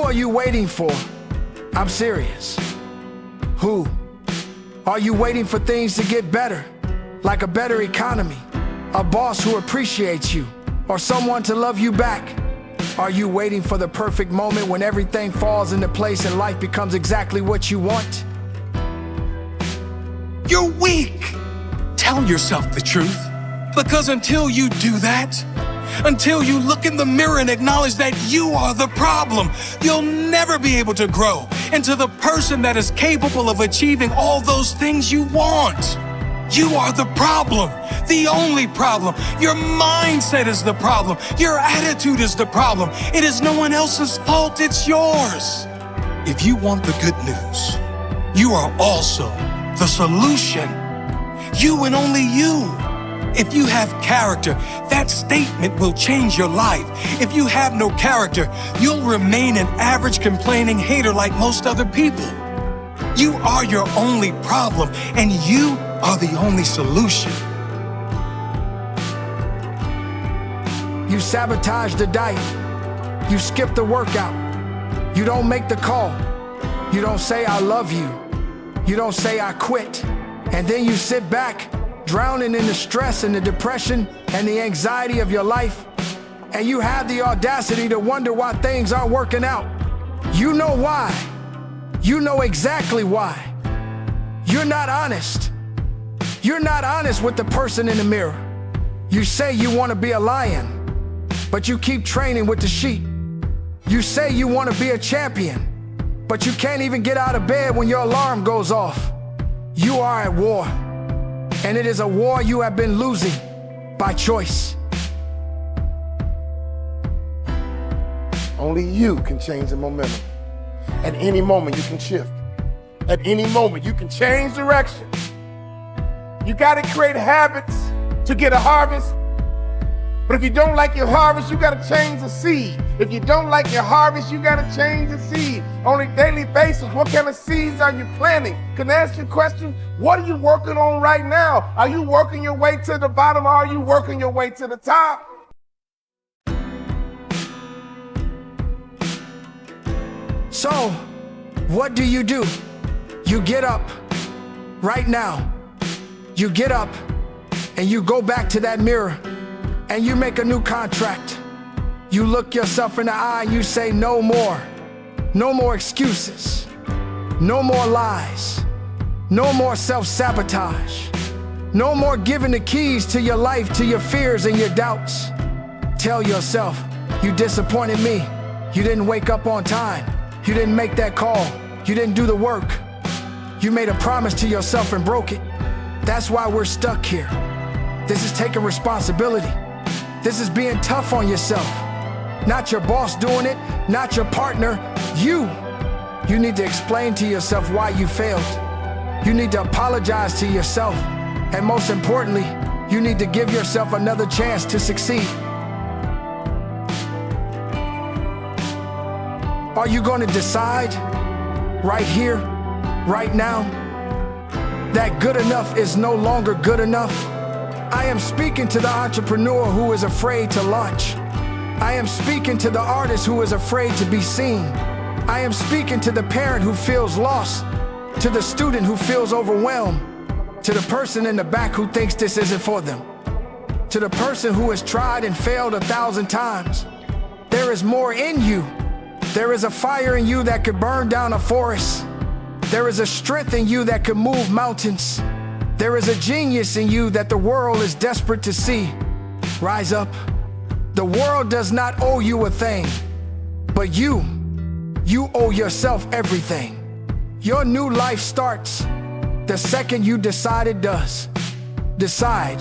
are you waiting for? I'm serious. Who? Are you waiting for things to get better? Like a better economy, a boss who appreciates you, or someone to love you back? Are you waiting for the perfect moment when everything falls into place and life becomes exactly what you want? You're weak. Tell yourself the truth. Because until you do that, until you look in the mirror and acknowledge that you are the problem, you'll never be able to grow into the person that is capable of achieving all those things you want. You are the problem, the only problem. Your mindset is the problem. Your attitude is the problem. It is no one else's fault, it's yours. If you want the good news, you are also the solution. You and only you. If you have character, that statement will change your life. If you have no character, you'll remain an average complaining hater like most other people. You are your only problem, and you are the only solution. You sabotage the diet. You skip the workout. You don't make the call. You don't say I love you. You don't say I quit. And then you sit back, drowning in the stress and the depression and the anxiety of your life. And you have the audacity to wonder why things aren't working out. You know why. You know exactly why. You're not honest. You're not honest with the person in the mirror. You say you want to be a lion, but you keep training with the sheep. You say you want to be a champion, but you can't even get out of bed when your alarm goes off. You are at war, and it is a war you have been losing by choice. Only you can change the momentum. At any moment, you can shift. At any moment, you can change direction. You gotta create habits to get a harvest. But if you don't like your harvest, you gotta change the seed. If you don't like your harvest, you gotta change the seed. On a daily basis, what kind of seeds are you planting? Can I ask you a question? What are you working on right now? Are you working your way to the bottom, or are you working your way to the top? So, what do? You get up right now. You get up and you go back to that mirror and you make a new contract. You look yourself in the eye and you say, no more. No more excuses. No more lies. No more self-sabotage. No more giving the keys to your life to your fears and your doubts. Tell yourself, you disappointed me. You didn't wake up on time. You didn't make that call. You didn't do the work. You made a promise to yourself and broke it. That's why we're stuck here. This is taking responsibility. This is being tough on yourself. Not your boss doing it, not your partner, you. You need to explain to yourself why you failed. You need to apologize to yourself. And most importantly, you need to give yourself another chance to succeed. Are you going to decide right here, right now, that good enough is no longer good enough? I am speaking to the entrepreneur who is afraid to launch. I am speaking to the artist who is afraid to be seen. I am speaking to the parent who feels lost, to the student who feels overwhelmed, to the person in the back who thinks this isn't for them, to the person who has tried and failed 1,000 times. There is more in you. There is a fire in you that could burn down a forest. There is a strength in you that could move mountains. There is a genius in you that the world is desperate to see. Rise up. The world does not owe you a thing, but you owe yourself everything. Your new life starts the second you decide it does. Decide.